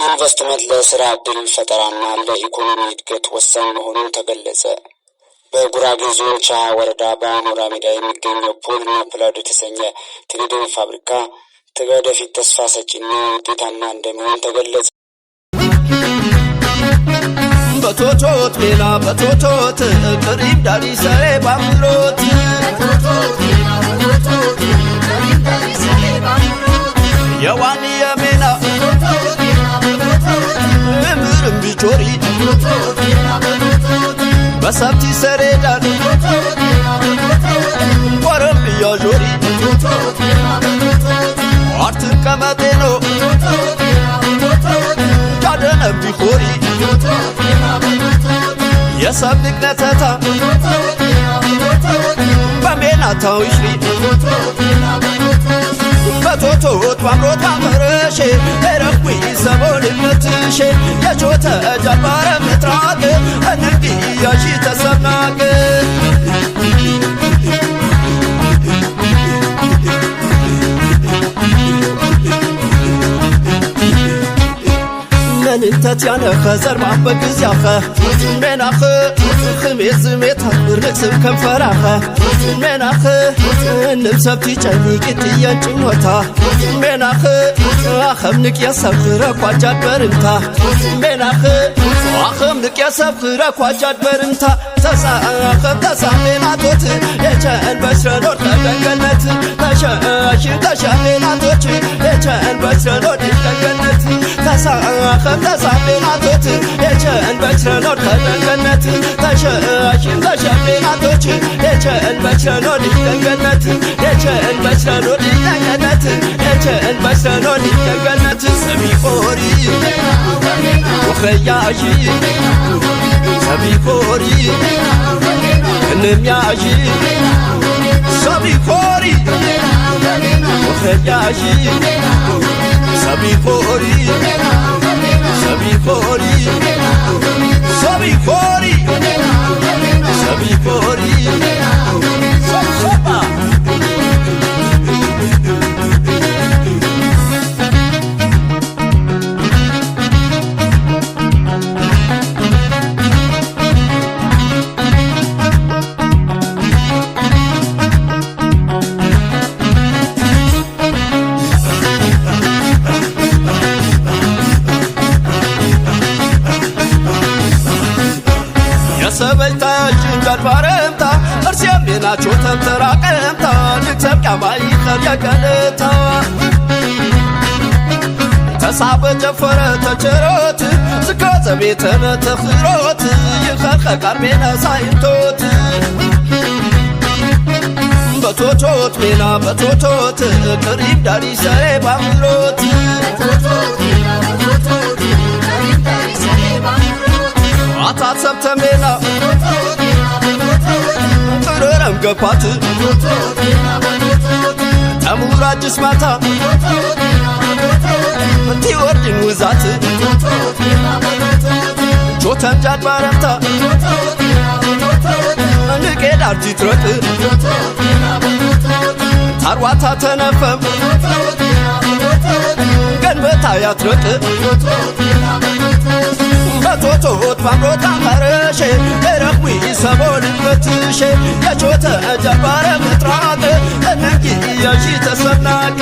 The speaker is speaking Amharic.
ኢንቨስትመንት ለስራ ዕድል ፈጠራና ለኢኮኖሚ እድገት ወሳኝ መሆኑን ተገለጸ። በጉራጌ ዞን ቻሃ ወረዳ በአኖራ ሜዳ የሚገኘው ፖልና ፕላድ የተሰኘ ትሪዲንግ ፋብሪካ ወደፊት ተስፋ ሰጪና ውጤታማ እንደሚሆን ተገለጸ። በቶቶት ሜና በቶቶት ቅሪብ ዳሪሰ ባምሎት የዋኒ የሜና ምርም ቢቾሪ በሰብቲ ሰሬዳን ቆረም ቢያዦሪ አርትን ከመጤኖ ጃደነ ቢኮሪ የሰብቅ ነተታ በሜናታው ይሽሪ በቶቶት ባምሮት ባመረሼ ኤረኩ ሰቦል መትሼ የቾተ ጃባረ ምትራቅ እንዲ ያሺ ተሰናቅ መንንተት ያነ ኸዘር ማበግዝ ያኸ ሜናኸ ኽሜዝ ሜታ ርክስብ ከንፈራኸ ሜናኸ እንብሰብቲ ጨኒቅት የንጭሞታ ሜናኸ አኸም ንቅ የሰብኽረ ኳጃድ በርምታ ሜናኸ አኸም ንቅ የሰብኽረ ኳጃድ በርምታ ተሳኸም ተሳሜናቶት የቸን በስረኖት ከደንገነት ተሸሽን ተሸሜናቶች የቸን በስረኖት ከደንገነት ተሳኸም ተሳሜናቶት የቸን በስረኖት ከደንገነት ተሸሽን ተሸሜናቶች የቸን በስረኖት ከደንገነት የቸን በስረኖት ከደንገነት የቸን በስረኖት ከደንገነት ሰሚቆሪ ወኸያሺ ሰሚቆሪ እንሚያሺ ሰሚቆሪ ወኸያሺ ሰሚቆሪ ሰሚቆሪ ሰሚቆሪ ሰሚቆሪ ሰባ ሰበይታችን ጃድባረምታ እርሴም ቤናቸው ተንተራቀምታ ንክሰብቂያ ማይኸር የቀልታ ተሳበ ጨፈረ ተቸሮት ዝካዘ ቤተነ ተኽሮት ይኸርኸ ቃርቤነ ሳይንቶት በቶቶት ሜና በቶቶት ቅሪብ ዳሪሰ ባምሎት አታት ሰብተሜና ጥረረም ገፓት ተሙራ ጅስማታ እንቲወርድን ውዛት ጆተም ጃድባረምታ ንቄድ አርጂትረጥ ታርዋታ ተነፈም ገንበታ ያትረጥ በቶቶት ባምሮት ባመረሼ ኤረኩ ሰቦል መትሼ የቾተ ጃባረ ምትራቅ እንዲ ያሺ ተሰናቅ